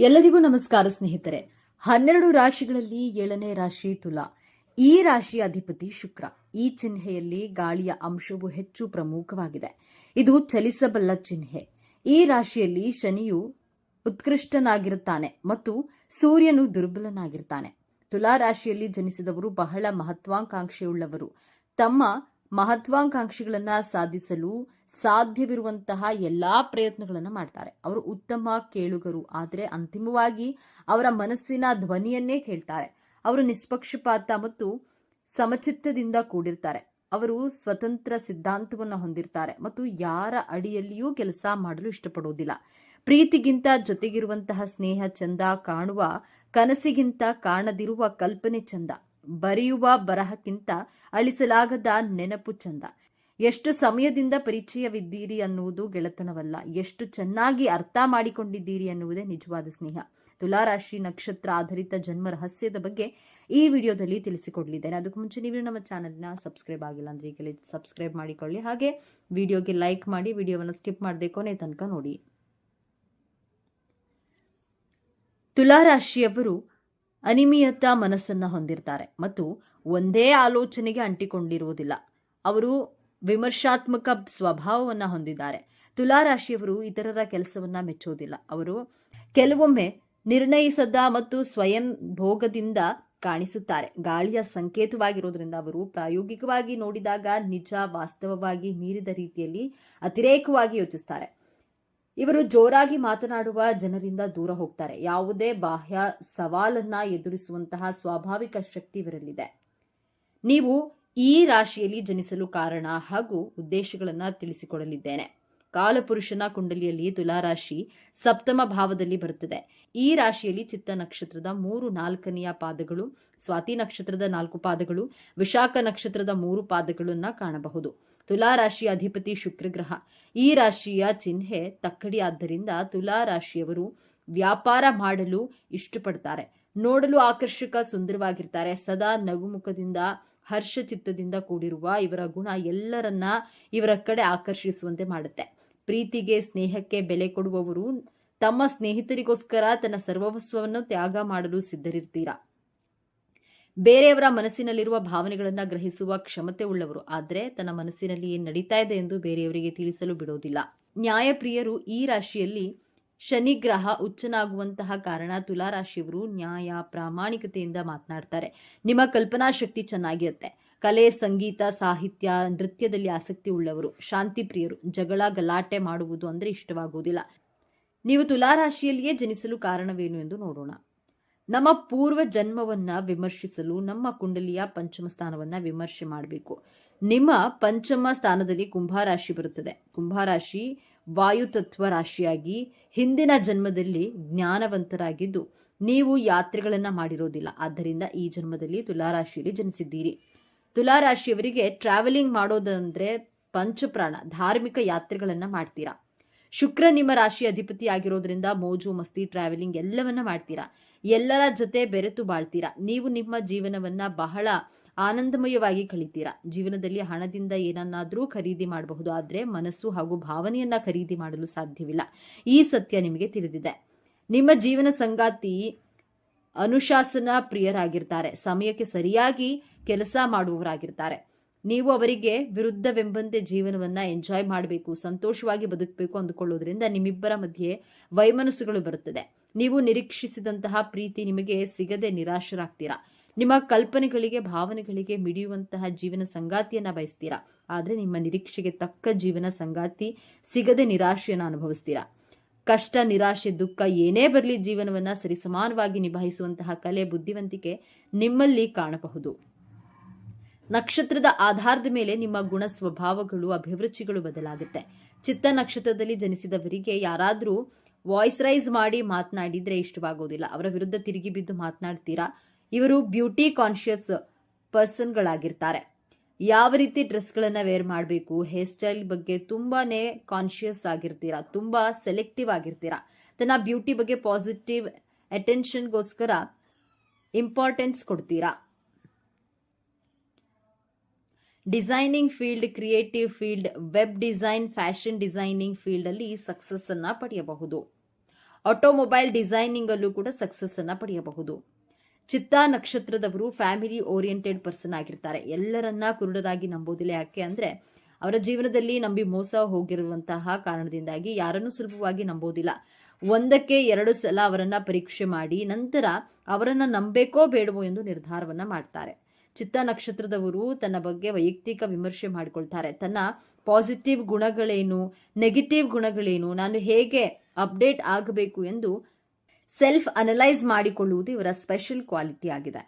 ಎಲ್ಲರಿಗೂ ನಮಸ್ಕಾರ ಸ್ನೇಹಿತರೆ. 12 ರಾಶಿಗಳಲ್ಲಿ 7ನೇ ರಾಶಿ ತುಲಾ. ಈ ರಾಶಿಯ ಅಧಿಪತಿ ಶುಕ್ರ. ಈ ಚಿಹ್ನೆಯಲ್ಲಿ ಗಾಳಿಯ ಅಂಶವು ಹೆಚ್ಚು ಪ್ರಮುಖವಾಗಿದೆ. ಇದು ಚಲಿಸಬಲ್ಲ ಚಿಹ್ನೆ. ಈ ರಾಶಿಯಲ್ಲಿ ಶನಿಯು ಉತ್ಕೃಷ್ಟನಾಗಿರುತ್ತಾನೆ ಮತ್ತು ಸೂರ್ಯನು ದುರ್ಬಲನಾಗಿರುತ್ತಾನೆ. ತುಲಾ ರಾಶಿಯಲ್ಲಿ ಜನಿಸಿದವರು ಬಹಳ ಮಹತ್ವಾಕಾಂಕ್ಷೆಯುಳ್ಳವರು. ತಮ್ಮ ಮಹತ್ವಾಕಾಂಕ್ಷೆಗಳನ್ನು ಸಾಧಿಸಲು ಸಾಧ್ಯವಿರುವಂತಹ ಎಲ್ಲಾ ಪ್ರಯತ್ನಗಳನ್ನು ಮಾಡ್ತಾರೆ. ಅವರು ಉತ್ತಮ ಕೇಳುಗರು, ಆದರೆ ಅಂತಿಮವಾಗಿ ಅವರ ಮನಸ್ಸಿನ ಧ್ವನಿಯನ್ನೇ ಕೇಳ್ತಾರೆ. ಅವರು ನಿಷ್ಪಕ್ಷಪಾತ ಮತ್ತು ಸಮಚಿತ್ತದಿಂದ ಕೂಡಿರ್ತಾರೆ. ಅವರು ಸ್ವತಂತ್ರ ಸಿದ್ಧಾಂತವನ್ನು ಹೊಂದಿರ್ತಾರೆ ಮತ್ತು ಯಾರ ಅಡಿಯಲ್ಲಿಯೂ ಕೆಲಸ ಮಾಡಲು ಇಷ್ಟಪಡುವುದಿಲ್ಲ. ಪ್ರೀತಿಗಿಂತ ಜೊತೆಗಿರುವಂತಹ ಸ್ನೇಹ ಚಂದ, ಕಾಣುವ ಕನಸಿಗಿಂತ ಕಾಣದಿರುವ ಕಲ್ಪನೆ ಚಂದ, ಬರೆಯುವ ಬರಹಕ್ಕಿಂತ ಅಳಿಸಲಾಗದ ನೆನಪು ಚಂದ. ಎಷ್ಟು ಸಮಯದಿಂದ ಪರಿಚಯವಿದ್ದೀರಿ ಅನ್ನುವುದು ಗೆಳೆತನವಲ್ಲ, ಎಷ್ಟು ಚೆನ್ನಾಗಿ ಅರ್ಥ ಮಾಡಿಕೊಂಡಿದ್ದೀರಿ ಅನ್ನುವುದೇ ನಿಜವಾದ ಸ್ನೇಹ. ತುಲಾರಾಶಿ ನಕ್ಷತ್ರ ಆಧಾರಿತ ಜನ್ಮ ರಹಸ್ಯದ ಬಗ್ಗೆ ಈ ವಿಡಿಯೋದಲ್ಲಿ ತಿಳಿಸಿಕೊಡಲಿದ್ದೇನೆ. ಅದಕ್ಕೂ ಮುಂಚೆ ನೀವು ನಮ್ಮ ಚಾನೆಲ್ನ ಸಬ್ಸ್ಕ್ರೈಬ್ ಆಗಿಲ್ಲ ಅಂದ್ರೆ ಈಗಲೇ ಸಬ್ಸ್ಕ್ರೈಬ್ ಮಾಡಿಕೊಳ್ಳಿ. ಹಾಗೆ ವಿಡಿಯೋಗೆ ಲೈಕ್ ಮಾಡಿ, ವಿಡಿಯೋವನ್ನು ಸ್ಕಿಪ್ ಮಾಡದೆ ಕೊನೆ ತನಕ ನೋಡಿ. ತುಲಾರಾಶಿಯವರು ಅನಿಯಮಿತ ಮನಸ್ಸನ್ನ ಹೊಂದಿರ್ತಾರೆ ಮತ್ತು ಒಂದೇ ಆಲೋಚನೆಗೆ ಅಂಟಿಕೊಂಡಿರುವುದಿಲ್ಲ. ಅವರು ವಿಮರ್ಶಾತ್ಮಕ ಸ್ವಭಾವವನ್ನು ಹೊಂದಿದ್ದಾರೆ. ತುಲಾರಾಶಿಯವರು ಇತರರ ಕೆಲಸವನ್ನ ಮೆಚ್ಚುವುದಿಲ್ಲ. ಅವರು ಕೆಲವೊಮ್ಮೆ ನಿರ್ಣಯಿಸದ ಮತ್ತು ಸ್ವಯಂ ಭೋಗದಿಂದ ಕಾಣಿಸುತ್ತಾರೆ. ಗಾಳಿಯ ಸಂಕೇತವಾಗಿರೋದ್ರಿಂದ ಅವರು ಪ್ರಾಯೋಗಿಕವಾಗಿ ನೋಡಿದಾಗ ನಿಜ ವಾಸ್ತವವಾಗಿ ಮೀರಿದ ರೀತಿಯಲ್ಲಿ ಅತಿರೇಕವಾಗಿ ಯೋಚಿಸುತ್ತಾರೆ. ಇವರು ಜೋರಾಗಿ ಮಾತನಾಡುವ ಜನರಿಂದ ದೂರ ಹೋಗ್ತಾರೆ. ಯಾವುದೇ ಬಾಹ್ಯ ಸವಾಲನ್ನ ಎದುರಿಸುವಂತಹ ಸ್ವಾಭಾವಿಕ ಶಕ್ತಿ ಇವರಲ್ಲಿದೆ. ನೀವು ಈ ರಾಶಿಯಲ್ಲಿ ಜನಿಸಲು ಕಾರಣ ಹಾಗೂ ಉದ್ದೇಶಗಳನ್ನು ತಿಳಿಸಿಕೊಡಲಿದ್ದೇನೆ. ಕಾಲಪುರುಷನ ಕುಂಡಲಿಯಲ್ಲಿ ತುಲಾರಾಶಿ ಸಪ್ತಮ ಭಾವದಲ್ಲಿ ಬರುತ್ತದೆ. ಈ ರಾಶಿಯಲ್ಲಿ ಚಿತ್ತ ನಕ್ಷತ್ರದ 3-4 ಪಾದಗಳು, ಸ್ವಾತಿ ನಕ್ಷತ್ರದ 4 ಪಾದಗಳು, ವಿಶಾಖ ನಕ್ಷತ್ರದ 3 ಪಾದಗಳನ್ನ ಕಾಣಬಹುದು. ತುಲಾರಾಶಿಯ ಅಧಿಪತಿ ಶುಕ್ರಗ್ರಹ. ಈ ರಾಶಿಯ ಚಿಹ್ನೆ ತಕ್ಕಡಿ. ಆದ್ದರಿಂದ ತುಲಾರಾಶಿಯವರು ವ್ಯಾಪಾರ ಮಾಡಲು ಇಷ್ಟಪಡ್ತಾರೆ. ನೋಡಲು ಆಕರ್ಷಕ, ಸುಂದರವಾಗಿರ್ತಾರೆ. ಸದಾ ನಗುಮುಖದಿಂದ, ಹರ್ಷ ಚಿತ್ತದಿಂದ ಕೂಡಿರುವ ಇವರ ಗುಣ ಎಲ್ಲರನ್ನ ಇವರ ಕಡೆ ಆಕರ್ಷಿಸುವಂತೆ ಮಾಡುತ್ತೆ. ಪ್ರೀತಿಗೆ, ಸ್ನೇಹಕ್ಕೆ ಬೆಲೆ ಕೊಡುವವರು. ತಮ್ಮ ಸ್ನೇಹಿತರಿಗೋಸ್ಕರ ತನ್ನ ಸರ್ವಸ್ವವನ್ನು ತ್ಯಾಗ ಮಾಡಲು ಸಿದ್ಧರಿರ್ತೀರಾ. ಬೇರೆಯವರ ಮನಸ್ಸಿನಲ್ಲಿರುವ ಭಾವನೆಗಳನ್ನು ಗ್ರಹಿಸುವ ಕ್ಷಮತೆ ಉಳ್ಳವರು. ಆದರೆ ತನ್ನ ಮನಸ್ಸಿನಲ್ಲಿ ಏನು ನಡೀತಾ ಇದೆ ಎಂದು ಬೇರೆಯವರಿಗೆ ತಿಳಿಸಲು ಬಿಡೋದಿಲ್ಲ. ನ್ಯಾಯಪ್ರಿಯರು. ಈ ರಾಶಿಯಲ್ಲಿ ಶನಿಗ್ರಹ ಉಚ್ಚನಾಗುವಂತಹ ಕಾರಣ ತುಲಾರಾಶಿಯವರು ನ್ಯಾಯ, ಪ್ರಾಮಾಣಿಕತೆಯಿಂದ ಮಾತನಾಡ್ತಾರೆ. ನಿಮ್ಮ ಕಲ್ಪನಾ ಶಕ್ತಿ ಚೆನ್ನಾಗಿರುತ್ತೆ. ಕಲೆ, ಸಂಗೀತ, ಸಾಹಿತ್ಯ, ನೃತ್ಯದಲ್ಲಿ ಆಸಕ್ತಿ ಉಳ್ಳವರು. ಶಾಂತಿ ಪ್ರಿಯರು. ಜಗಳ, ಗಲಾಟೆ ಮಾಡುವುದು ಅಂದರೆ ಇಷ್ಟವಾಗುವುದಿಲ್ಲ. ನೀವು ತುಲಾರಾಶಿಯಲ್ಲಿಯೇ ಜನಿಸಲು ಕಾರಣವೇನು ಎಂದು ನೋಡೋಣ. ನಮ್ಮ ಪೂರ್ವ ಜನ್ಮವನ್ನ ವಿಮರ್ಶಿಸಲು ನಮ್ಮ ಕುಂಡಲಿಯ ಪಂಚಮ ಸ್ಥಾನವನ್ನ ವಿಮರ್ಶೆ ಮಾಡಬೇಕು. ನಿಮ್ಮ ಪಂಚಮ ಸ್ಥಾನದಲ್ಲಿ ಕುಂಭರಾಶಿ ಬರುತ್ತದೆ. ಕುಂಭರಾಶಿ ವಾಯುತತ್ವ ರಾಶಿಯಾಗಿ ಹಿಂದಿನ ಜನ್ಮದಲ್ಲಿ ಜ್ಞಾನವಂತರಾಗಿದ್ದು ನೀವು ಯಾತ್ರೆಗಳನ್ನ ಮಾಡಿರೋದಿಲ್ಲ. ಆದ್ದರಿಂದ ಈ ಜನ್ಮದಲ್ಲಿ ತುಲಾರಾಶಿಯಲ್ಲಿ ಜನಿಸಿದ್ದೀರಿ. ತುಲಾರಾಶಿಯವರಿಗೆ ಟ್ರಾವೆಲಿಂಗ್ ಮಾಡೋದಂದ್ರೆ ಪಂಚಪ್ರಾಣ. ಧಾರ್ಮಿಕ ಯಾತ್ರೆಗಳನ್ನ ಮಾಡ್ತೀರಾ. ಶುಕ್ರ ನಿಮ್ಮ ರಾಶಿ ಅಧಿಪತಿ ಆಗಿರೋದ್ರಿಂದ ಮೋಜು ಮಸ್ತಿ, ಟ್ರಾವೆಲಿಂಗ್ ಎಲ್ಲವನ್ನ ಮಾಡ್ತೀರಾ. ಎಲ್ಲರ ಜೊತೆ ಬೆರೆತು ಬಾಳ್ತೀರಾ. ನೀವು ನಿಮ್ಮ ಜೀವನವನ್ನ ಬಹಳ ಆನಂದಮಯವಾಗಿ ಕಳಿತೀರಾ. ಜೀವನದಲ್ಲಿ ಹಣದಿಂದ ಏನನ್ನಾದ್ರೂ ಖರೀದಿ ಮಾಡಬಹುದು, ಆದರೆ ಮನಸ್ಸು ಹಾಗೂ ಭಾವನೆಯನ್ನ ಖರೀದಿ ಮಾಡಲು ಸಾಧ್ಯವಿಲ್ಲ. ಈ ಸತ್ಯ ನಿಮಗೆ ತಿಳಿದಿದೆ. ನಿಮ್ಮ ಜೀವನ ಸಂಗಾತಿ ಅನುಶಾಸನ ಪ್ರಿಯರಾಗಿರ್ತಾರೆ. ಸಮಯಕ್ಕೆ ಸರಿಯಾಗಿ ಕೆಲಸ ಮಾಡುವವರಾಗಿರ್ತಾರೆ. ನೀವು ಅವರಿಗೆ ವಿರುದ್ಧವೆಂಬಂತೆ ಜೀವನವನ್ನ ಎಂಜಾಯ್ ಮಾಡಬೇಕು, ಸಂತೋಷವಾಗಿ ಬದುಕಬೇಕು ಅಂದುಕೊಳ್ಳೋದ್ರಿಂದ ನಿಮ್ಮಿಬ್ಬರ ಮಧ್ಯೆ ವೈಮನಸ್ಸುಗಳು ಬರುತ್ತದೆ. ನೀವು ನಿರೀಕ್ಷಿಸಿದಂತಹ ಪ್ರೀತಿ ನಿಮಗೆ ಸಿಗದೆ ನಿರಾಶರಾಗ್ತೀರಾ. ನಿಮ್ಮ ಕಲ್ಪನೆಗಳಿಗೆ, ಭಾವನೆಗಳಿಗೆ ಮಿಡಿಯುವಂತಹ ಜೀವನ ಸಂಗಾತಿಯನ್ನ ಬಯಸ್ತೀರಾ. ಆದರೆ ನಿಮ್ಮ ನಿರೀಕ್ಷೆಗೆ ತಕ್ಕ ಜೀವನ ಸಂಗಾತಿ ಸಿಗದೆ ನಿರಾಶೆಯನ್ನು ಅನುಭವಿಸ್ತೀರಾ. ಕಷ್ಟ, ನಿರಾಶೆ, ದುಃಖ ಏನೇ ಬರಲಿ ಜೀವನವನ್ನ ಸರಿಸಮಾನವಾಗಿ ನಿಭಾಯಿಸುವಂತಹ ಕಲೆ, ಬುದ್ಧಿವಂತಿಕೆ ನಿಮ್ಮಲ್ಲಿ ಕಾಣಬಹುದು. ನಕ್ಷತ್ರದ ಆಧಾರದ ಮೇಲೆ ನಿಮ್ಮ ಗುಣ, ಸ್ವಭಾವಗಳು, ಅಭಿರುಚಿಗಳು ಬದಲಾಗುತ್ತೆ. ಚಿತ್ತ ನಕ್ಷತ್ರದಲ್ಲಿ ಜನಿಸಿದವರಿಗೆ ಯಾರಾದರೂ ವಾಯ್ಸ್ ರೈಸ್ ಮಾಡಿ ಮಾತನಾಡಿದ್ರೆ ಇಷ್ಟವಾಗೋದಿಲ್ಲ. ಅವರ ವಿರುದ್ಧ ತಿರುಗಿ ಬಿದ್ದು ಮಾತನಾಡ್ತೀರಾ. ಇವರು ಬ್ಯೂಟಿ ಕಾನ್ಶಿಯಸ್ ಪರ್ಸನ್ಗಳಾಗಿರ್ತಾರೆ. ಯಾವ ರೀತಿ ಡ್ರೆಸ್ಗಳನ್ನ ವೇರ್ ಮಾಡಬೇಕು, ಹೇರ್ ಸ್ಟೈಲ್ ಬಗ್ಗೆ ತುಂಬಾನೇ ಕಾನ್ಶಿಯಸ್ ಆಗಿರ್ತೀರಾ. ತುಂಬಾ ಸೆಲೆಕ್ಟಿವ್ ಆಗಿರ್ತೀರಾ. ತನ್ನ ಬ್ಯೂಟಿ ಬಗ್ಗೆ ಪಾಸಿಟಿವ್ ಅಟೆನ್ಷನ್ಗೋಸ್ಕರ ಇಂಪಾರ್ಟೆನ್ಸ್ ಕೊಡ್ತೀರಾ. Designing field, creative field, web design, fashion designing field ಅಲ್ಲಿ ಸಕ್ಸಸ್ ಅನ್ನ ಪಡೆಯಬಹುದು. ಆಟೋಮೊಬೈಲ್ ಡಿಸೈನಿಂಗ್ ಅಲ್ಲೂ ಕೂಡ ಸಕ್ಸಸ್ ಅನ್ನ ಪಡೆಯಬಹುದು. ಚಿತ್ತಾ ನಕ್ಷತ್ರದವರು ಫ್ಯಾಮಿಲಿ ಓರಿಯೆಂಟೆಡ್ ಪರ್ಸನ್ ಆಗಿರ್ತಾರೆ. ಎಲ್ಲರನ್ನ ಕುರುಡರಾಗಿ ನಂಬೋದಿಲ್ಲ. ಯಾಕೆ ಅಂದ್ರೆ ಅವರ ಜೀವನದಲ್ಲಿ ನಂಬಿ ಮೋಸ ಹೋಗಿರುವಂತಹ ಕಾರಣದಿಂದಾಗಿ ಯಾರನ್ನು ಸುಲಭವಾಗಿ ನಂಬೋದಿಲ್ಲ. ಒಂದಕ್ಕೆ 2 ಸಲ ಅವರನ್ನ ಪರೀಕ್ಷೆ ಮಾಡಿ ನಂತರ ಅವರನ್ನ ನಂಬೇಕೋ ಬೇಡವೋ ಎಂದು ನಿರ್ಧಾರವನ್ನ ಮಾಡ್ತಾರೆ. ಚಿತ್ತಾ ನಕ್ಷತ್ರದವರು ತನ್ನ ಬಗ್ಗೆ ವೈಯಕ್ತಿಕ ವಿಮರ್ಶೆ ಮಾಡಿಕೊಳ್ತಾರೆ. ತನ್ನ ಪಾಸಿಟಿವ್ ಗುಣಗಳೇನು, ನೆಗೆಟಿವ್ ಗುಣಗಳೇನು, ನಾನು ಹೇಗೆ ಅಪ್ಡೇಟ್ ಆಗಬೇಕು ಎಂದು ಸೆಲ್ಫ್ ಅನಲೈಸ್ ಮಾಡಿಕೊಳ್ಳುವುದು ಇವರ ಸ್ಪೆಷಲ್ ಕ್ವಾಲಿಟಿ ಆಗಿದೆ.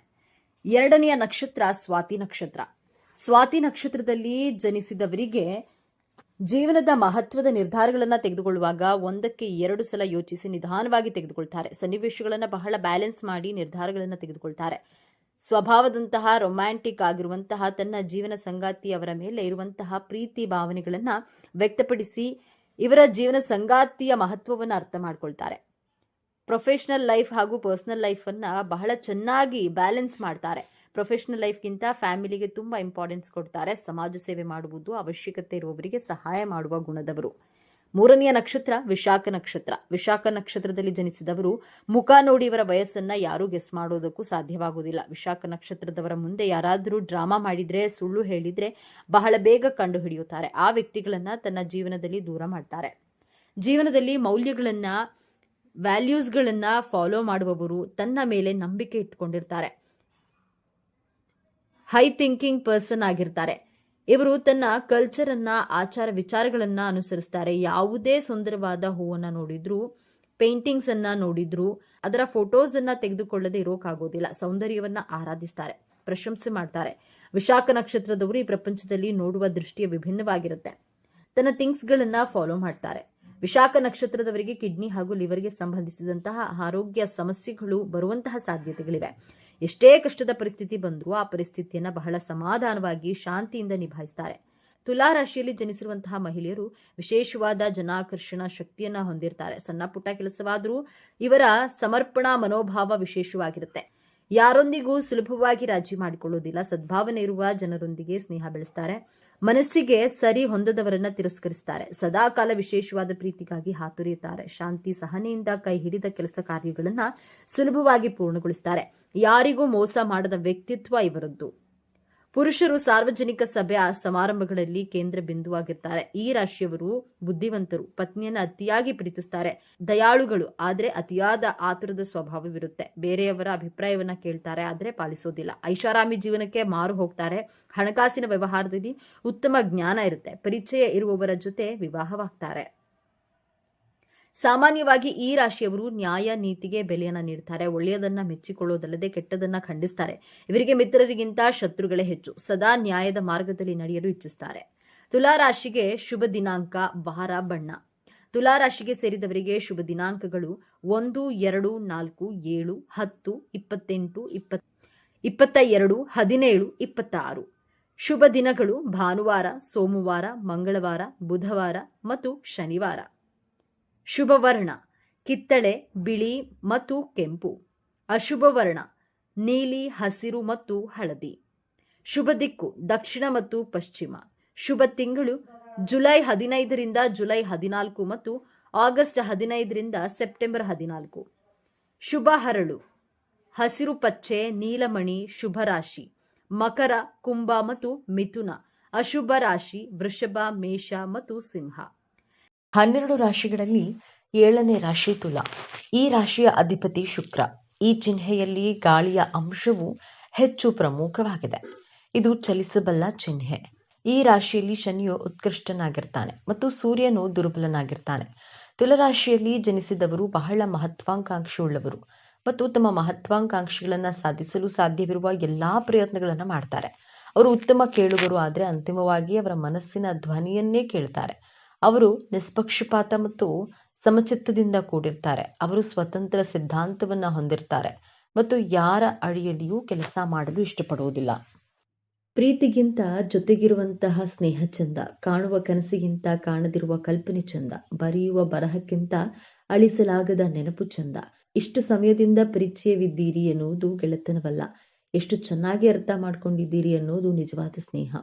2ನೆಯ ನಕ್ಷತ್ರ ಸ್ವಾತಿ ನಕ್ಷತ್ರ. ಸ್ವಾತಿ ನಕ್ಷತ್ರದಲ್ಲಿ ಜನಿಸಿದವರಿಗೆ ಜೀವನದ ಮಹತ್ವದ ನಿರ್ಧಾರಗಳನ್ನು ತೆಗೆದುಕೊಳ್ಳುವಾಗ ಒಂದಕ್ಕೆ 2 ಸಲ ಯೋಚಿಸಿ ನಿಧಾನವಾಗಿ ತೆಗೆದುಕೊಳ್ತಾರೆ. ಸನ್ನಿವೇಶಗಳನ್ನು ಬಹಳ ಬ್ಯಾಲೆನ್ಸ್ ಮಾಡಿ ನಿರ್ಧಾರಗಳನ್ನು ತೆಗೆದುಕೊಳ್ತಾರೆ. ಸ್ವಭಾವದಂತಹ ರೊಮ್ಯಾಂಟಿಕ್ ಆಗಿರುವಂತಹ ತನ್ನ ಜೀವನ ಸಂಗಾತಿಯವರ ಮೇಲೆ ಇರುವಂತಹ ಪ್ರೀತಿ ಭಾವನೆಗಳನ್ನು ವ್ಯಕ್ತಪಡಿಸಿ ಇವರ ಜೀವನ ಸಂಗಾತಿಯ ಮಹತ್ವವನ್ನು ಅರ್ಥ ಮಾಡ್ಕೊಳ್ತಾರೆ. ಪ್ರೊಫೆಷನಲ್ ಲೈಫ್ ಹಾಗೂ ಪರ್ಸನಲ್ ಲೈಫ್ ಅನ್ನ ಬಹಳ ಚೆನ್ನಾಗಿ ಬ್ಯಾಲೆನ್ಸ್ ಮಾಡ್ತಾರೆ. ಪ್ರೊಫೆಷನಲ್ ಲೈಫ್ಗಿಂತ ಫ್ಯಾಮಿಲಿಗೆ ತುಂಬಾ ಇಂಪಾರ್ಟೆನ್ಸ್ ಕೊಡ್ತಾರೆ. ಸಮಾಜ ಸೇವೆ ಮಾಡುವುದು, ಅವಶ್ಯಕತೆ ಇರುವವರಿಗೆ ಸಹಾಯ ಮಾಡುವ ಗುಣದವರು. 3ನೆಯ ನಕ್ಷತ್ರ ವಿಶಾಖ ನಕ್ಷತ್ರ. ವಿಶಾಖ ನಕ್ಷತ್ರದಲ್ಲಿ ಜನಿಸಿದವರು ಮುಖ ನೋಡಿ ಇವರ ವಯಸ್ಸನ್ನ ಯಾರೂ ಗೆಸ್ ಮಾಡೋದಕ್ಕೂ ಸಾಧ್ಯವಾಗುವುದಿಲ್ಲ. ವಿಶಾಖ ನಕ್ಷತ್ರದವರ ಮುಂದೆ ಯಾರಾದರೂ ಡ್ರಾಮಾ ಮಾಡಿದ್ರೆ, ಸುಳ್ಳು ಹೇಳಿದ್ರೆ ಬಹಳ ಬೇಗ ಕಂಡು ಹಿಡಿಯುತ್ತಾರೆ. ಆ ವ್ಯಕ್ತಿಗಳನ್ನ ತನ್ನ ಜೀವನದಲ್ಲಿ ದೂರ ಮಾಡ್ತಾರೆ. ಜೀವನದಲ್ಲಿ ಮೌಲ್ಯಗಳನ್ನ, ವ್ಯಾಲ್ಯೂಸ್ಗಳನ್ನ ಫಾಲೋ ಮಾಡುವವರು, ತನ್ನ ಮೇಲೆ ನಂಬಿಕೆ ಇಟ್ಟುಕೊಂಡಿರ್ತಾರೆ. ಹೈ ಥಿಂಕಿಂಗ್ ಪರ್ಸನ್ ಆಗಿರ್ತಾರೆ. ಇವರು ತನ್ನ ಕಲ್ಚರ್ ಅನ್ನ, ಆಚಾರ ವಿಚಾರಗಳನ್ನ ಅನುಸರಿಸ್ತಾರೆ. ಯಾವುದೇ ಸುಂದರವಾದ ಹೂವನ್ನ ನೋಡಿದ್ರು, ಪೇಂಟಿಂಗ್ಸ್ ಅನ್ನ ನೋಡಿದ್ರು ಅದರ ಫೋಟೋಸ್ ಅನ್ನ ತೆಗೆದುಕೊಳ್ಳದೆ ಇರೋಕ್ಕಾಗೋದಿಲ್ಲ. ಸೌಂದರ್ಯವನ್ನ ಆರಾಧಿಸ್ತಾರೆ, ಪ್ರಶಂಸೆ ಮಾಡ್ತಾರೆ. ವಿಶಾಖ ನಕ್ಷತ್ರದವರು ಈ ಪ್ರಪಂಚದಲ್ಲಿ ನೋಡುವ ದೃಷ್ಟಿಯ ವಿಭಿನ್ನವಾಗಿರುತ್ತೆ. ತನ್ನ ಥಿಂಗ್ಸ್ ಗಳನ್ನ ಫಾಲೋ ಮಾಡ್ತಾರೆ. ವಿಶಾಖ ನಕ್ಷತ್ರದವರಿಗೆ ಕಿಡ್ನಿ ಹಾಗೂ ಲಿವರ್ಗೆ ಸಂಬಂಧಿಸಿದಂತಹ ಆರೋಗ್ಯ ಸಮಸ್ಯೆಗಳು ಬರುವಂತಹ ಸಾಧ್ಯತೆಗಳಿವೆ. ಎಷ್ಟೇ ಕಷ್ಟದ ಪರಿಸ್ಥಿತಿ ಬಂದರೂ ಆ ಪರಿಸ್ಥಿತಿಯನ್ನ ಬಹಳ ಸಮಾಧಾನವಾಗಿ ಶಾಂತಿಯಿಂದ ನಿಭಾಯಿಸ್ತಾರೆ. ತುಲಾ ರಾಶಿಯಲ್ಲಿ ಜನಿಸಿರುವಂತಹ ಮಹಿಳೆಯರು ವಿಶೇಷವಾದ ಜನಾಕರ್ಷಣ ಶಕ್ತಿಯನ್ನ ಹೊಂದಿರ್ತಾರೆ. ಸಣ್ಣ ಪುಟ್ಟ ಕೆಲಸವಾದರೂ ಇವರ ಸಮರ್ಪಣಾ ಮನೋಭಾವ ವಿಶೇಷವಾಗಿರುತ್ತೆ. ಯಾರೊಂದಿಗೂ ಸುಲಭವಾಗಿ ರಾಜಿ ಮಾಡಿಕೊಳ್ಳುವುದಿಲ್ಲ. ಸದ್ಭಾವನೆ ಇರುವ ಜನರೊಂದಿಗೆ ಸ್ನೇಹ ಬೆಳೆಸ್ತಾರೆ. ಮನಸ್ಸಿಗೆ ಸರಿ ಹೊಂದದವರನ್ನ ತಿರಸ್ಕರಿಸ್ತಾರೆ. ಸದಾಕಾಲ ವಿಶೇಷವಾದ ಪ್ರೀತಿಗಾಗಿ ಹಾತೊರೆಯುತ್ತಾರೆ. ಶಾಂತಿ ಸಹನೆಯಿಂದ ಕೈ ಹಿಡಿದ ಕೆಲಸ ಕಾರ್ಯಗಳನ್ನ ಸುಲಭವಾಗಿ ಪೂರ್ಣಗೊಳಿಸ್ತಾರೆ. ಯಾರಿಗೂ ಮೋಸ ಮಾಡದ ವ್ಯಕ್ತಿತ್ವ ಇವರದ್ದು. ಪುರುಷರು ಸಾರ್ವಜನಿಕ ಸಭೆ ಸಮಾರಂಭಗಳಲ್ಲಿ ಕೇಂದ್ರ ಬಿಂದುವಾಗಿರ್ತಾರೆ. ಈ ರಾಶಿಯವರು ಬುದ್ಧಿವಂತರು, ಪತ್ನಿಯನ್ನ ಅತಿಯಾಗಿ ಪ್ರೀತಿಸ್ತಾರೆ, ದಯಾಳುಗಳು, ಆದ್ರೆ ಅತಿಯಾದ ಆತುರದ ಸ್ವಭಾವವಿರುತ್ತೆ. ಬೇರೆಯವರ ಅಭಿಪ್ರಾಯವನ್ನ ಕೇಳ್ತಾರೆ, ಆದ್ರೆ ಪಾಲಿಸೋದಿಲ್ಲ. ಐಷಾರಾಮಿ ಜೀವನಕ್ಕೆ ಮಾರು ಹೋಗ್ತಾರೆ. ಹಣಕಾಸಿನ ವ್ಯವಹಾರದಲ್ಲಿ ಉತ್ತಮ ಜ್ಞಾನ ಇರುತ್ತೆ. ಪರಿಚಯ ಇರುವವರ ಜೊತೆ ವಿವಾಹವಾಗ್ತಾರೆ. ಸಾಮಾನ್ಯವಾಗಿ ಈ ರಾಶಿಯವರು ನ್ಯಾಯ ನೀತಿಗೆ ಬೆಲೆಯನ್ನ ನೀಡ್ತಾರೆ. ಒಳ್ಳೆಯದನ್ನ ಮೆಚ್ಚಿಕೊಳ್ಳೋದಲ್ಲದೆ ಕೆಟ್ಟದನ್ನ ಖಂಡಿಸ್ತಾರೆ. ಇವರಿಗೆ ಮಿತ್ರರಿಗಿಂತ ಶತ್ರುಗಳೇ ಹೆಚ್ಚು. ಸದಾ ನ್ಯಾಯದ ಮಾರ್ಗದಲ್ಲಿ ನಡೆಯಲು ಇಚ್ಛಿಸ್ತಾರೆ. ತುಲಾ ರಾಶಿಗೆ ಶುಭ ದಿನಾಂಕ, ವಾರ, ಬಣ್ಣ. ತುಲಾ ರಾಶಿಗೆ ಸೇರಿದವರಿಗೆ ಶುಭ ದಿನಾಂಕಗಳು 1, 2, 4, 7, 10, 28, 22, 17, 26. ಶುಭ ದಿನಗಳು ಭಾನುವಾರ, ಸೋಮವಾರ, ಮಂಗಳವಾರ, ಬುಧವಾರ ಮತ್ತು ಶನಿವಾರ. ಶುಭ ವರ್ಣ ಕಿತ್ತಳೆ, ಬಿಳಿ ಮತ್ತು ಕೆಂಪು. ಅಶುಭ ವರ್ಣ ನೀಲಿ, ಹಸಿರು ಮತ್ತು ಹಳದಿ. ಶುಭ ದಿಕ್ಕು ದಕ್ಷಿಣ ಮತ್ತು ಪಶ್ಚಿಮ. ಶುಭ ತಿಂಗಳು ಜುಲೈ 15ರಿಂದ ಜುಲೈ 14 ಮತ್ತು ಆಗಸ್ಟ್ 15ರಿಂದ ಸೆಪ್ಟೆಂಬರ್ 14. ಶುಭ ಹರಳು ಹಸಿರು, ಪಚ್ಚೆ, ನೀಲಮಣಿ. ಶುಭ ರಾಶಿ ಮಕರ, ಕುಂಭ ಮತ್ತು ಮಿಥುನ. ಅಶುಭ ರಾಶಿ ವೃಷಭ, ಮೇಷ ಮತ್ತು ಸಿಂಹ. 12 ರಾಶಿಗಳಲ್ಲಿ 7ನೇ ರಾಶಿ ತುಲಾ. ಈ ರಾಶಿಯ ಅಧಿಪತಿ ಶುಕ್ರ. ಈ ಚಿಹ್ನೆಯಲ್ಲಿ ಗಾಳಿಯ ಅಂಶವು ಹೆಚ್ಚು ಪ್ರಮುಖವಾಗಿದೆ. ಇದು ಚಲಿಸಬಲ್ಲ ಚಿಹ್ನೆ. ಈ ರಾಶಿಯಲ್ಲಿ ಶನಿಯು ಉತ್ಕೃಷ್ಟನಾಗಿರ್ತಾನೆ ಮತ್ತು ಸೂರ್ಯನು ದುರ್ಬಲನಾಗಿರ್ತಾನೆ. ತುಲಾರಾಶಿಯಲ್ಲಿ ಜನಿಸಿದವರು ಬಹಳ ಮಹತ್ವಾಕಾಂಕ್ಷೆಯುಳ್ಳವರು ಮತ್ತು ತಮ್ಮ ಮಹತ್ವಾಕಾಂಕ್ಷೆಗಳನ್ನು ಸಾಧಿಸಲು ಸಾಧ್ಯವಿರುವ ಎಲ್ಲಾ ಪ್ರಯತ್ನಗಳನ್ನು ಮಾಡ್ತಾರೆ. ಅವರು ಉತ್ತಮ ಕೇಳುಗರು, ಆದರೆ ಅಂತಿಮವಾಗಿ ಅವರ ಮನಸ್ಸಿನ ಧ್ವನಿಯನ್ನೇ ಕೇಳ್ತಾರೆ. ಅವರು ನಿಷ್ಪಕ್ಷಪಾತ ಮತ್ತು ಸಮಚಿತ್ತದಿಂದ ಕೂಡಿರ್ತಾರೆ. ಅವರು ಸ್ವತಂತ್ರ ಸಿದ್ಧಾಂತವನ್ನ ಹೊಂದಿರ್ತಾರೆ ಮತ್ತು ಯಾರ ಅಡಿಯಲ್ಲಿಯೂ ಕೆಲಸ ಮಾಡಲು ಇಷ್ಟಪಡುವುದಿಲ್ಲ. ಪ್ರೀತಿಗಿಂತ ಜೊತೆಗಿರುವಂತಹ ಸ್ನೇಹ ಚಂದ, ಕಾಣುವ ಕನಸಿಗಿಂತ ಕಾಣದಿರುವ ಕಲ್ಪನೆ ಚಂದ, ಬರೆಯುವ ಬರಹಕ್ಕಿಂತ ಅಳಿಸಲಾಗದ ನೆನಪು ಚಂದ. ಇಷ್ಟು ಸಮಯದಿಂದ ಪರಿಚಯವಿದ್ದೀರಿ ಎನ್ನುವುದು ಗೆಳೆತನವಲ್ಲ, ಎಷ್ಟು ಚೆನ್ನಾಗಿ ಅರ್ಥ ಮಾಡ್ಕೊಂಡಿದ್ದೀರಿ ಅನ್ನೋದು ನಿಜವಾದ ಸ್ನೇಹ.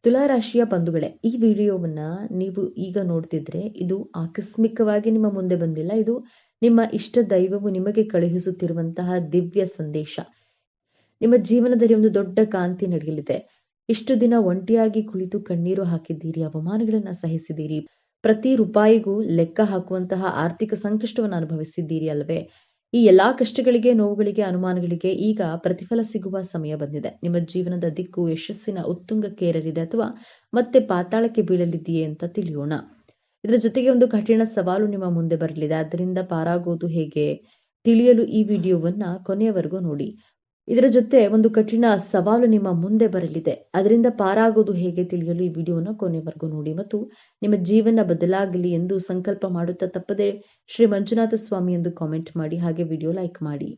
ತುಲಾರಾಶಿಯ ಬಂಧುಗಳೇ, ಈ ವಿಡಿಯೋವನ್ನ ನೀವು ಈಗ ನೋಡ್ತಿದ್ರೆ ಇದು ಆಕಸ್ಮಿಕವಾಗಿ ನಿಮ್ಮ ಮುಂದೆ ಬಂದಿಲ್ಲ. ಇದು ನಿಮ್ಮ ಇಷ್ಟ ದೈವವು ನಿಮಗೆ ಕಳುಹಿಸುತ್ತಿರುವಂತಹ ದಿವ್ಯ ಸಂದೇಶ. ನಿಮ್ಮ ಜೀವನದಲ್ಲಿ ಒಂದು ದೊಡ್ಡ ಕಾಂತಿ ನಡೆಯಲಿದೆ. ಇಷ್ಟು ದಿನ ಒಂಟಿಯಾಗಿ ಕುಳಿತು ಕಣ್ಣೀರು ಹಾಕಿದ್ದೀರಿ, ಅವಮಾನಗಳನ್ನ ಸಹಿಸಿದ್ದೀರಿ, ಪ್ರತಿ ರೂಪಾಯಿಗೂ ಲೆಕ್ಕ ಹಾಕುವಂತಹ ಆರ್ಥಿಕ ಸಂಕಷ್ಟವನ್ನು ಅನುಭವಿಸಿದ್ದೀರಿ ಅಲ್ವೇ? ಈ ಎಲ್ಲಾ ಕಷ್ಟಗಳಿಗೆ, ನೋವುಗಳಿಗೆ, ಅನುಮಾನಗಳಿಗೆ ಈಗ ಪ್ರತಿಫಲ ಸಿಗುವ ಸಮಯ ಬಂದಿದೆ. ನಿಮ್ಮ ಜೀವನದ ದಿಕ್ಕು ಯಶಸ್ಸಿನ ಉತ್ತುಂಗಕ್ಕೆ ಏರಲಿದೆ ಅಥವಾ ಮತ್ತೆ ಪಾತಾಳಕ್ಕೆ ಬೀಳಲಿದೆಯೇ ಅಂತ ತಿಳಿಯೋಣ. ಇದರ ಜೊತೆಗೆ ಒಂದು ಕಠಿಣ ಸವಾಲು ನಿಮ್ಮ ಮುಂದೆ ಬರಲಿದೆ. ಅದರಿಂದ ಪಾರಾಗೋದು ಹೇಗೆ ತಿಳಿಯಲು ಈ ವಿಡಿಯೋವನ್ನ ಕೊನೆಯವರೆಗೂ ನೋಡಿ. ಇದರ ಜೊತೆ ಒಂದು ಕಠಿಣ ಸವಾಲು ನಿಮ್ಮ ಮುಂದೆ ಬರಲಿದೆ. ಅದರಿಂದ ಪಾರಾಗೋದು ಹೇಗೆ ತಿಳಿಯಲು ಈ ವಿಡಿಯೋನ ಕೊನೆವರೆಗೂ ನೋಡಿ ಮತ್ತು ನಿಮ್ಮ ಜೀವನ ಬದಲಾಗಲಿ ಎಂದು ಸಂಕಲ್ಪ ಮಾಡುತ್ತಾ ತಪ್ಪದೆ ಶ್ರೀ ಮಂಜುನಾಥ ಸ್ವಾಮಿ ಎಂದು ಕಾಮೆಂಟ್ ಮಾಡಿ, ಹಾಗೆ ವಿಡಿಯೋ ಲೈಕ್ ಮಾಡಿ.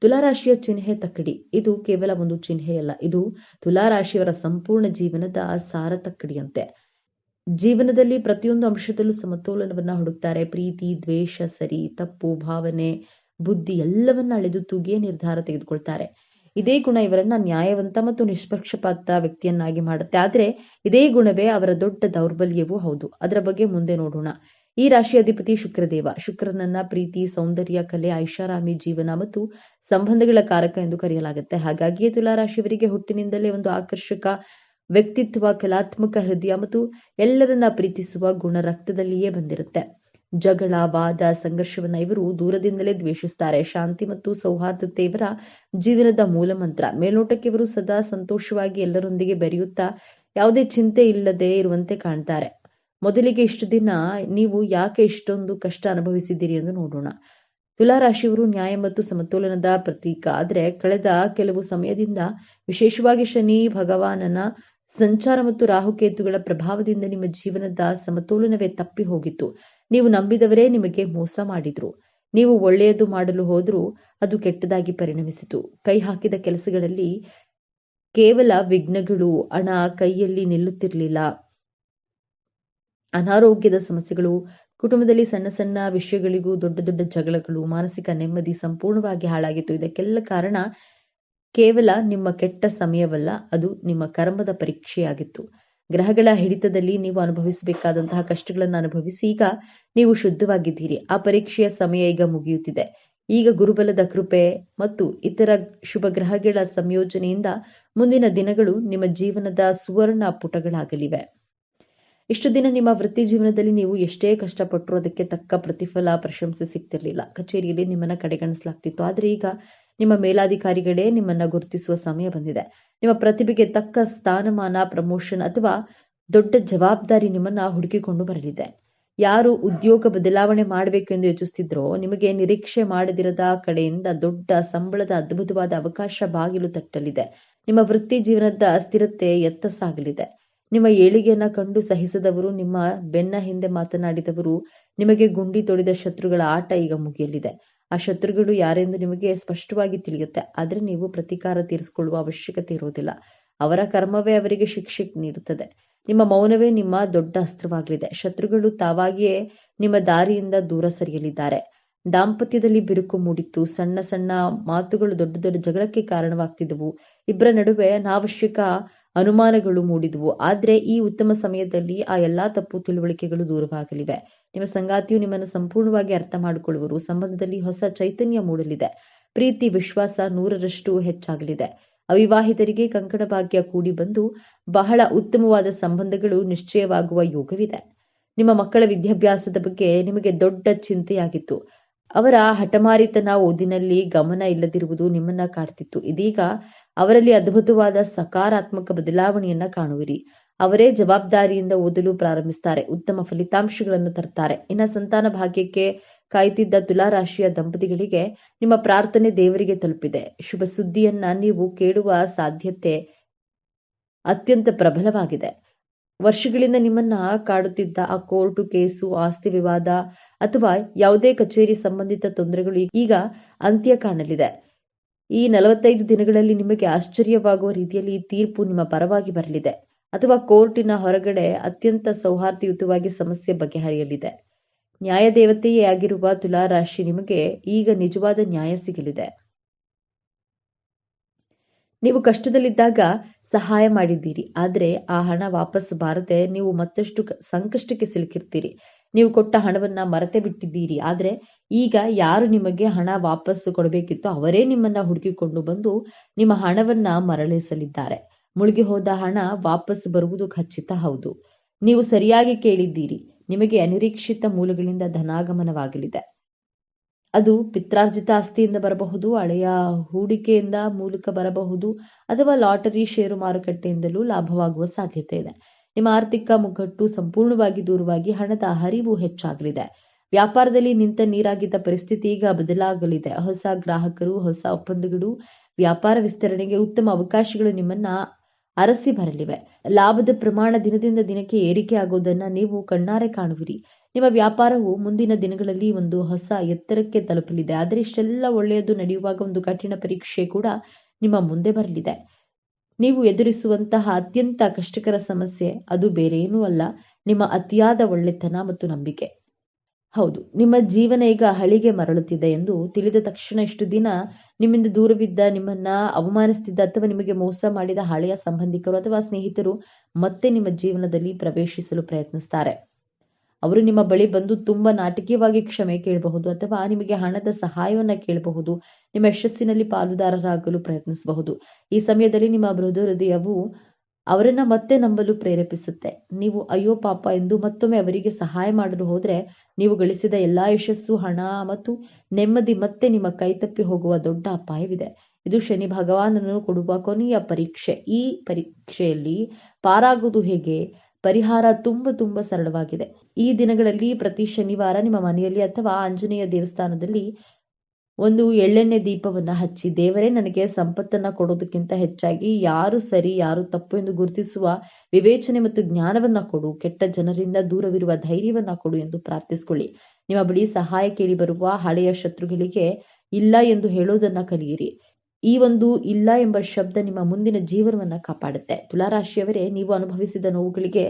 ತುಲಾರಾಶಿಯ ಚಿಹ್ನೆ ತಕ್ಕಡಿ. ಇದು ಕೇವಲ ಒಂದು ಚಿಹ್ನೆಯಲ್ಲ, ಇದು ತುಲಾರಾಶಿಯವರ ಸಂಪೂರ್ಣ ಜೀವನದ ಸಾರ ತಕ್ಕಡಿಯಂತೆ. ಜೀವನದಲ್ಲಿ ಪ್ರತಿಯೊಂದು ಅಂಶದಲ್ಲೂ ಸಮತೋಲನವನ್ನ ಹುಡುಕ್ತಾರೆ. ಪ್ರೀತಿ, ದ್ವೇಷ, ಸರಿ, ತಪ್ಪು, ಭಾವನೆ, ಬುದ್ಧಿ ಎಲ್ಲವನ್ನ ಅಳೆದು ತೂಗಿಯೇ ನಿರ್ಧಾರ ತೆಗೆದುಕೊಳ್ತಾರೆ. ಇದೇ ಗುಣ ಇವರನ್ನ ನ್ಯಾಯವಂತ ಮತ್ತು ನಿಷ್ಪಕ್ಷಪಾತ ವ್ಯಕ್ತಿಯನ್ನಾಗಿ ಮಾಡುತ್ತೆ. ಆದರೆ ಇದೇ ಗುಣವೇ ಅವರ ದೊಡ್ಡ ದೌರ್ಬಲ್ಯವೂ ಹೌದು. ಅದರ ಬಗ್ಗೆ ಮುಂದೆ ನೋಡೋಣ. ಈ ರಾಶಿಯ ಅಧಿಪತಿ ಶುಕ್ರದೇವ. ಶುಕ್ರನನ್ನ ಪ್ರೀತಿ, ಸೌಂದರ್ಯ, ಕಲೆ, ಐಷಾರಾಮಿ ಜೀವನ ಮತ್ತು ಸಂಬಂಧಗಳ ಕಾರಕ ಎಂದು ಕರೆಯಲಾಗುತ್ತೆ. ಹಾಗಾಗಿಯೇ ತುಲಾರಾಶಿಯವರಿಗೆ ಹುಟ್ಟಿನಿಂದಲೇ ಒಂದು ಆಕರ್ಷಕ ವ್ಯಕ್ತಿತ್ವ, ಕಲಾತ್ಮಕ ಹೃದಯ ಮತ್ತು ಎಲ್ಲರನ್ನ ಪ್ರೀತಿಸುವ ಗುಣ ರಕ್ತದಲ್ಲಿಯೇ ಬಂದಿರುತ್ತೆ. ಜಗಳ, ವಾದ, ಸಂಘರ್ಷವನ್ನ ಇವರು ದೂರದಿಂದಲೇ ದ್ವೇಷಿಸ್ತಾರೆ. ಶಾಂತಿ ಮತ್ತು ಸೌಹಾರ್ದತೆ ಇವರ ಜೀವನದ ಮೂಲ ಮಂತ್ರ. ಮೇಲ್ನೋಟಕ್ಕೆ ಇವರು ಸದಾ ಸಂತೋಷವಾಗಿ ಎಲ್ಲರೊಂದಿಗೆ ಬೆರೆಯುತ್ತಾ ಯಾವುದೇ ಚಿಂತೆ ಇಲ್ಲದೆ ಇರುವಂತೆ ಕಾಣ್ತಾರೆ. ಮೊದಲಿಗೆ ಇಷ್ಟು ದಿನ ನೀವು ಯಾಕೆ ಇಷ್ಟೊಂದು ಕಷ್ಟ ಅನುಭವಿಸಿದ್ದೀರಿ ಎಂದು ನೋಡೋಣ. ತುಲಾರಾಶಿಯವರು ನ್ಯಾಯ ಮತ್ತು ಸಮತೋಲನದ ಪ್ರತೀಕ. ಆದರೆ ಕಳೆದ ಕೆಲವು ಸಮಯದಿಂದ ವಿಶೇಷವಾಗಿ ಶನಿ ಭಗವಾನನ ಸಂಚಾರ ಮತ್ತು ರಾಹುಕೇತುಗಳ ಪ್ರಭಾವದಿಂದ ನಿಮ್ಮ ಜೀವನದ ಸಮತೋಲನವೇ ತಪ್ಪಿ ಹೋಗಿತ್ತು. ನೀವು ನಂಬಿದವರೇ ನಿಮಗೆ ಮೋಸ ಮಾಡಿದ್ರು. ನೀವು ಒಳ್ಳೆಯದು ಮಾಡಲು ಹೋದ್ರೂ ಅದು ಕೆಟ್ಟದಾಗಿ ಪರಿಣಮಿಸಿತು. ಕೈ ಹಾಕಿದ ಕೆಲಸಗಳಲ್ಲಿ ಕೇವಲ ವಿಘ್ನಗಳು, ಹಣ ಕೈಯಲ್ಲಿ ನಿಲ್ಲುತ್ತಿರಲಿಲ್ಲ, ಅನಾರೋಗ್ಯದ ಸಮಸ್ಯೆಗಳು, ಕುಟುಂಬದಲ್ಲಿ ಸಣ್ಣ ಸಣ್ಣ ವಿಷಯಗಳಿಗೂ ದೊಡ್ಡ ದೊಡ್ಡ ಜಗಳಗಳು, ಮಾನಸಿಕ ನೆಮ್ಮದಿ ಸಂಪೂರ್ಣವಾಗಿ ಹಾಳಾಗಿತ್ತು. ಇದಕ್ಕೆಲ್ಲ ಕಾರಣ ಕೇವಲ ನಿಮ್ಮ ಕೆಟ್ಟ ಸಮಯವಲ್ಲ, ಅದು ನಿಮ್ಮ ಕರ್ಮದ ಪರೀಕ್ಷೆಯಾಗಿತ್ತು. ಗ್ರಹಗಳ ಹಿಡಿತದಲ್ಲಿ ನೀವು ಅನುಭವಿಸಬೇಕಾದಂತಹ ಕಷ್ಟಗಳನ್ನು ಅನುಭವಿಸಿ ಈಗ ನೀವು ಶುದ್ಧವಾಗಿದ್ದೀರಿ. ಆ ಪರೀಕ್ಷೆಯ ಸಮಯ ಈಗ ಮುಗಿಯುತ್ತಿದೆ. ಈಗ ಗುರುಬಲದ ಕೃಪೆ ಮತ್ತು ಇತರ ಶುಭ ಗ್ರಹಗಳ ಸಂಯೋಜನೆಯಿಂದ ಮುಂದಿನ ದಿನಗಳು ನಿಮ್ಮ ಜೀವನದ ಸುವರ್ಣ ಪುಟಗಳಾಗಲಿವೆ. ಇಷ್ಟು ದಿನ ನಿಮ್ಮ ವೃತ್ತಿ ಜೀವನದಲ್ಲಿ ನೀವು ಎಷ್ಟೇ ಕಷ್ಟಪಟ್ಟರೂ ಅದಕ್ಕೆ ತಕ್ಕ ಪ್ರತಿಫಲ, ಪ್ರಶಂಸೆ ಸಿಗ್ತಿರ್ಲಿಲ್ಲ. ಕಚೇರಿಯಲ್ಲಿ ನಿಮ್ಮನ್ನ ಕಡೆಗಣಿಸಲಾಗ್ತಿತ್ತು. ಆದರೆ ಈಗ ನಿಮ್ಮ ಮೇಲಾಧಿಕಾರಿಗಳೇ ನಿಮ್ಮನ್ನ ಗುರುತಿಸುವ ಸಮಯ ಬಂದಿದೆ. ನಿಮ್ಮ ಪ್ರತಿಭೆಗೆ ತಕ್ಕ ಸ್ಥಾನಮಾನ, ಪ್ರಮೋಷನ್ ಅಥವಾ ದೊಡ್ಡ ಜವಾಬ್ದಾರಿ ನಿಮ್ಮನ್ನ ಹುಡುಕಿಕೊಂಡು ಬರಲಿದೆ. ಯಾರು ಉದ್ಯೋಗ ಬದಲಾವಣೆ ಮಾಡಬೇಕು ಎಂದು ಯೋಚಿಸ್ತಿದ್ರೋ ನಿಮಗೆ ನಿರೀಕ್ಷೆ ಮಾಡದಿರದ ಕಡೆಯಿಂದ ದೊಡ್ಡ ಸಂಬಳದ ಅದ್ಭುತವಾದ ಅವಕಾಶ ಬಾಗಿಲು ತಟ್ಟಲಿದೆ. ನಿಮ್ಮ ವೃತ್ತಿ ಜೀವನದ ಸ್ಥಿರತೆ ಎತ್ತ ಸಾಗಲಿದೆ. ನಿಮ್ಮ ಏಳಿಗೆಯನ್ನ ಕಂಡು ಸಹಿಸದವರು, ನಿಮ್ಮ ಬೆನ್ನ ಹಿಂದೆ ಮಾತನಾಡಿದವರು, ನಿಮಗೆ ಗುಂಡಿ ತೊಡಿದ ಶತ್ರುಗಳ ಆಟ ಈಗ ಮುಗಿಯಲಿದೆ. ಆ ಶತ್ರುಗಳು ಯಾರೆಂದು ನಿಮಗೆ ಸ್ಪಷ್ಟವಾಗಿ ತಿಳಿಯುತ್ತೆ. ಆದರೆ ನೀವು ಪ್ರತೀಕಾರ ತೀರಿಸಿಕೊಳ್ಳುವ ಅವಶ್ಯಕತೆ ಇರುವುದಿಲ್ಲ. ಅವರ ಕರ್ಮವೇ ಅವರಿಗೆ ಶಿಕ್ಷೆ ನೀಡುತ್ತದೆ. ನಿಮ್ಮ ಮೌನವೇ ನಿಮ್ಮ ದೊಡ್ಡ ಅಸ್ತ್ರವಾಗಲಿದೆ. ಶತ್ರುಗಳು ತಾವಾಗಿಯೇ ನಿಮ್ಮ ದಾರಿಯಿಂದ ದೂರ ಸರಿಯಲಿದ್ದಾರೆ. ದಾಂಪತ್ಯದಲ್ಲಿ ಬಿರುಕು ಮೂಡಿತ್ತು. ಸಣ್ಣ ಸಣ್ಣ ಮಾತುಗಳು ದೊಡ್ಡ ದೊಡ್ಡ ಜಗಳಕ್ಕೆ ಕಾರಣವಾಗ್ತಿದ್ದವು. ಇಬ್ಬರ ನಡುವೆ ಅನಾವಶ್ಯಕ ಅನುಮಾನಗಳು ಮೂಡಿದವು. ಆದರೆ ಈ ಉತ್ತಮ ಸಮಯದಲ್ಲಿ ಆ ಎಲ್ಲಾ ತಪ್ಪು ತಿಳುವಳಿಕೆಗಳು ದೂರವಾಗಲಿವೆ. ನಿಮ್ಮ ಸಂಗಾತಿಯು ನಿಮ್ಮನ್ನು ಸಂಪೂರ್ಣವಾಗಿ ಅರ್ಥ ಮಾಡಿಕೊಳ್ಳುವರು. ಸಂಬಂಧದಲ್ಲಿ ಹೊಸ ಚೈತನ್ಯ ಮೂಡಲಿದೆ. ಪ್ರೀತಿ, ವಿಶ್ವಾಸ 100ರಷ್ಟು ಹೆಚ್ಚಾಗಲಿದೆ. ಅವಿವಾಹಿತರಿಗೆ ಕಂಕಣ ಭಾಗ್ಯ ಕೂಡಿ ಬಂದು ಬಹಳ ಉತ್ತಮವಾದ ಸಂಬಂಧಗಳು ನಿಶ್ಚಯವಾಗುವ ಯೋಗವಿದೆ. ನಿಮ್ಮ ಮಕ್ಕಳ ವಿದ್ಯಾಭ್ಯಾಸದ ಬಗ್ಗೆ ನಿಮಗೆ ದೊಡ್ಡ ಚಿಂತೆಯಾಗಿತ್ತು. ಅವರ ಹಠಮಾರಿತನ, ಓದಿನಲ್ಲಿ ಗಮನ ಇಲ್ಲದಿರುವುದು ನಿಮ್ಮನ್ನ ಕಾಡ್ತಿತ್ತು. ಇದೀಗ ಅವರಲ್ಲಿ ಅದ್ಭುತವಾದ ಸಕಾರಾತ್ಮಕ ಬದಲಾವಣೆಯನ್ನ ಕಾಣುವಿರಿ. ಅವರೇ ಜವಾಬ್ದಾರಿಯಿಂದ ಓದಲು ಪ್ರಾರಂಭಿಸ್ತಾರೆ, ಉತ್ತಮ ಫಲಿತಾಂಶಗಳನ್ನು ತರ್ತಾರೆ. ಇನ್ನು ಸಂತಾನ ಭಾಗ್ಯಕ್ಕೆ ಕಾಯ್ತಿದ್ದ ತುಲಾರಾಶಿಯ ದಂಪತಿಗಳಿಗೆ ನಿಮ್ಮ ಪ್ರಾರ್ಥನೆ ದೇವರಿಗೆ ತಲುಪಿದೆ. ಶುಭ ಸುದ್ದಿಯನ್ನ ನೀವು ಕೇಳುವ ಸಾಧ್ಯತೆ ಅತ್ಯಂತ ಪ್ರಬಲವಾಗಿದೆ. ವರ್ಷಗಳಿಂದ ನಿಮ್ಮನ್ನ ಕಾಡುತ್ತಿದ್ದ ಆ ಕೋರ್ಟು ಕೇಸು, ಆಸ್ತಿ ವಿವಾದ ಅಥವಾ ಯಾವುದೇ ಕಚೇರಿ ಸಂಬಂಧಿತ ತೊಂದರೆಗಳು ಈಗ ಅಂತ್ಯ ಕಾಣಲಿದೆ. ಈ 45 ದಿನಗಳಲ್ಲಿ ನಿಮಗೆ ಆಶ್ಚರ್ಯವಾಗುವ ರೀತಿಯಲ್ಲಿ ಈ ತೀರ್ಪು ನಿಮ್ಮ ಪರವಾಗಿ ಬರಲಿದೆ ಅಥವಾ ಕೋರ್ಟಿನ ಹೊರಗಡೆ ಅತ್ಯಂತ ಸೌಹಾರ್ದಯುತವಾಗಿ ಸಮಸ್ಯೆ ಬಗೆಹರಿಯಲಿದೆ. ನ್ಯಾಯದೇವತೆಯೇ ಆಗಿರುವ ತುಲಾರಾಶಿ ನಿಮಗೆ ಈಗ ನಿಜವಾದ ನ್ಯಾಯ ಸಿಗಲಿದೆ. ನೀವು ಕಷ್ಟದಲ್ಲಿದ್ದಾಗ ಸಹಾಯ ಮಾಡಿದ್ದೀರಿ. ಆದರೆ ಆ ಹಣ ವಾಪಸ್ ಬಾರದೆ ನೀವು ಮತ್ತಷ್ಟು ಸಂಕಷ್ಟಕ್ಕೆ ಸಿಲುಕಿರ್ತೀರಿ. ನೀವು ಕೊಟ್ಟ ಹಣವನ್ನ ಮರೆತೇ ಬಿಟ್ಟಿದ್ದೀರಿ. ಆದರೆ ಈಗ ಯಾರು ನಿಮಗೆ ಹಣ ವಾಪಸ್ ಕೊಡಬೇಕಿತ್ತೋ ಅವರೇ ನಿಮ್ಮನ್ನ ಹುಡುಕಿಕೊಂಡು ಬಂದು ನಿಮ್ಮ ಹಣವನ್ನ ಮರಳಿಸಲಿದ್ದಾರೆ. ಮುಳುಗಿ ಹೋದ ಹಣ ವಾಪಸ್ ಬರುವುದು ಖಚಿತ. ಹೌದು, ನೀವು ಸರಿಯಾಗಿ ಕೇಳಿದ್ದೀರಿ. ನಿಮಗೆ ಅನಿರೀಕ್ಷಿತ ಮೂಲಗಳಿಂದ ಧನಾಗಮನವಾಗಲಿದೆ. ಅದು ಪಿತ್ರಾರ್ಜಿತ ಆಸ್ತಿಯಿಂದ ಬರಬಹುದು, ಹಳೆಯ ಹೂಡಿಕೆಯಿಂದ ಮೂಲಕ ಬರಬಹುದು, ಅಥವಾ ಲಾಟರಿ, ಷೇರು ಮಾರುಕಟ್ಟೆಯಿಂದಲೂ ಲಾಭವಾಗುವ ಸಾಧ್ಯತೆ ಇದೆ. ನಿಮ್ಮ ಆರ್ಥಿಕ ಮುಗ್ಗಟ್ಟು ಸಂಪೂರ್ಣವಾಗಿ ದೂರವಾಗಿ ಹಣದ ಹರಿವು ಹೆಚ್ಚಾಗಲಿದೆ. ವ್ಯಾಪಾರದಲ್ಲಿ ನಿಂತ ನೀರಾಗಿದ್ದ ಪರಿಸ್ಥಿತಿ ಈಗ ಬದಲಾಗಲಿದೆ. ಹೊಸ ಗ್ರಾಹಕರು, ಹೊಸ ಒಪ್ಪಂದಗಳು, ವ್ಯಾಪಾರ ವಿಸ್ತರಣೆಗೆ ಉತ್ತಮ ಅವಕಾಶಗಳು ನಿಮ್ಮನ್ನ ಅರಸಿ ಬರಲಿವೆ. ಲಾಭದ ಪ್ರಮಾಣ ದಿನದಿಂದ ದಿನಕ್ಕೆ ಏರಿಕೆ ಆಗೋದನ್ನ ನೀವು ಕಣ್ಣಾರೆ ಕಾಣುವಿರಿ. ನಿಮ್ಮ ವ್ಯಾಪಾರವು ಮುಂದಿನ ದಿನಗಳಲ್ಲಿ ಒಂದು ಹೊಸ ಎತ್ತರಕ್ಕೆ ತಲುಪಲಿದೆ. ಆದರೆ ಇಷ್ಟೆಲ್ಲ ಒಳ್ಳೆಯದು ನಡೆಯುವಾಗ ಒಂದು ಕಠಿಣ ಪರೀಕ್ಷೆ ಕೂಡ ನಿಮ್ಮ ಮುಂದೆ ಬರಲಿದೆ. ನೀವು ಎದುರಿಸುವಂತಹ ಅತ್ಯಂತ ಕಷ್ಟಕರ ಸಮಸ್ಯೆ ಅದು ಬೇರೇನೂ ಅಲ್ಲ, ನಿಮ್ಮ ಅತಿಯಾದ ಒಳ್ಳೆತನ ಮತ್ತು ನಂಬಿಕೆ. ಹೌದು, ನಿಮ್ಮ ಜೀವನ ಈಗ ಹಳಿಗೆ ಮರಳುತ್ತಿದೆ ಎಂದು ತಿಳಿದ ತಕ್ಷಣ ಇಷ್ಟು ದಿನ ನಿಮ್ಮಿಂದ ದೂರವಿದ್ದ, ನಿಮ್ಮನ್ನ ಅವಮಾನಿಸುತ್ತಿದ್ದ ಅಥವಾ ನಿಮಗೆ ಮೋಸ ಮಾಡಿದ ಹಳೆಯ ಸಂಬಂಧಿಕರು ಅಥವಾ ಸ್ನೇಹಿತರು ಮತ್ತೆ ನಿಮ್ಮ ಜೀವನದಲ್ಲಿ ಪ್ರವೇಶಿಸಲು ಪ್ರಯತ್ನಿಸ್ತಾರೆ. ಅವರು ನಿಮ್ಮ ಬಳಿ ಬಂದು ತುಂಬಾ ನಾಟಕೀಯವಾಗಿ ಕ್ಷಮೆ ಕೇಳಬಹುದು ಅಥವಾ ನಿಮಗೆ ಹಣದ ಸಹಾಯವನ್ನ ಕೇಳಬಹುದು. ನಿಮ್ಮ ಯಶಸ್ಸಿನಲ್ಲಿ ಪಾಲುದಾರರಾಗಲು ಪ್ರಯತ್ನಿಸಬಹುದು. ಈ ಸಮಯದಲ್ಲಿ ನಿಮ್ಮ ಮೃದು ಹೃದಯವು ಅವರನ್ನ ಮತ್ತೆ ನಂಬಲು ಪ್ರೇರೇಪಿಸುತ್ತೆ. ನೀವು ಅಯ್ಯೋ ಪಾಪ ಎಂದು ಮತ್ತೊಮ್ಮೆ ಅವರಿಗೆ ಸಹಾಯ ಮಾಡಲು ಹೋದ್ರೆ ನೀವು ಗಳಿಸಿದ ಎಲ್ಲಾ ಯಶಸ್ಸು, ಹಣ ಮತ್ತು ನೆಮ್ಮದಿ ಮತ್ತೆ ನಿಮ್ಮ ಕೈತಪ್ಪಿ ಹೋಗುವ ದೊಡ್ಡ ಅಪಾಯವಿದೆ. ಇದು ಶನಿ ಭಗವಾನನು ಕೊಡುವ ಕೊನೆಯ ಪರೀಕ್ಷೆ. ಈ ಪರೀಕ್ಷೆಯಲ್ಲಿ ಪಾರಾಗುವುದು ಹೇಗೆ? ಪರಿಹಾರ ತುಂಬಾ ಸರಳವಾಗಿದೆ. ಈ ದಿನಗಳಲ್ಲಿ ಪ್ರತಿ ಶನಿವಾರ ನಿಮ್ಮ ಮನೆಯಲ್ಲಿ ಅಥವಾ ಆಂಜನೇಯ ದೇವಸ್ಥಾನದಲ್ಲಿ ಒಂದು ಎಳ್ಳೆಣ್ಣೆ ದೀಪವನ್ನ ಹಚ್ಚಿ, ದೇವರೇ, ನನಗೆ ಸಂಪತ್ತನ್ನ ಕೊಡೋದಕ್ಕಿಂತ ಹೆಚ್ಚಾಗಿ ಯಾರು ಸರಿ ಯಾರು ತಪ್ಪು ಎಂದು ಗುರುತಿಸುವ ವಿವೇಚನೆ ಮತ್ತು ಜ್ಞಾನವನ್ನ ಕೊಡು, ಕೆಟ್ಟ ಜನರಿಂದ ದೂರವಿರುವ ಧೈರ್ಯವನ್ನ ಕೊಡು ಎಂದು ಪ್ರಾರ್ಥಿಸಿಕೊಳ್ಳಿ. ನಿಮ್ಮ ಬಳಿ ಸಹಾಯ ಕೇಳಿ ಬರುವ ಹಳೆಯ ಶತ್ರುಗಳಿಗೆ ಇಲ್ಲ ಎಂದು ಹೇಳೋದನ್ನ ಕಲಿಯಿರಿ. ಈ ಒಂದು ಇಲ್ಲ ಎಂಬ ಶಬ್ದ ನಿಮ್ಮ ಮುಂದಿನ ಜೀವನವನ್ನ ಕಾಪಾಡುತ್ತೆ. ತುಲಾರಾಶಿಯವರೇ, ನೀವು ಅನುಭವಿಸಿದ ನೋವುಗಳಿಗೆ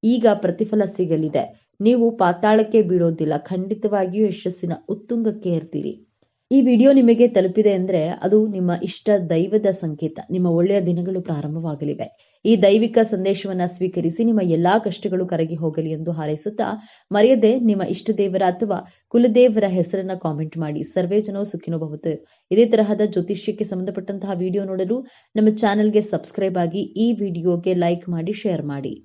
ಈಗ ಪ್ರತಿಫಲ ಸಿಗಲಿದೆ. ನೀವು ಪಾತಾಳಕ್ಕೆ ಬೀಳೋದಿಲ್ಲ, ಖಂಡಿತವಾಗಿಯೂ ಯಶಸ್ಸಿನ ಉತ್ತುಂಗಕ್ಕೆ ಏರ್ತೀರಿ. ಈ ವಿಡಿಯೋ ನಿಮಗೆ ತಲುಪಿದೆ ಅಂದ್ರೆ ಅದು ನಿಮ್ಮ ಇಷ್ಟ ದೈವದ ಸಂಕೇತ. ನಿಮ್ಮ ಒಳ್ಳೆಯ ದಿನಗಳು ಪ್ರಾರಂಭವಾಗಲಿವೆ. ಈ ದೈವಿಕ ಸಂದೇಶವನ್ನ ಸ್ವೀಕರಿಸಿ ನಿಮ್ಮ ಎಲ್ಲಾ ಕಷ್ಟಗಳು ಕರಗಿ ಹೋಗಲಿ ಎಂದು ಹಾರೈಸುತ್ತಾ, ಮರೆಯದೆ ನಿಮ್ಮ ಇಷ್ಟ ದೇವರ ಅಥವಾ ಕುಲದೇವರ ಹೆಸರನ್ನ ಕಾಮೆಂಟ್ ಮಾಡಿ. ಸರ್ವೇ ಜನೋ ಸುಖಿನೋ ಭವಂತು. ಇದೇ ತರಹದ ಜ್ಯೋತಿಷ್ಯಕ್ಕೆ ಸಂಬಂಧಪಟ್ಟಂತಹ ವಿಡಿಯೋ ನೋಡಲು ನಮ್ಮ ಚಾನೆಲ್ಗೆ ಸಬ್ಸ್ಕ್ರೈಬ್ ಆಗಿ, ಈ ವಿಡಿಯೋಗೆ ಲೈಕ್ ಮಾಡಿ, ಶೇರ್ ಮಾಡಿ.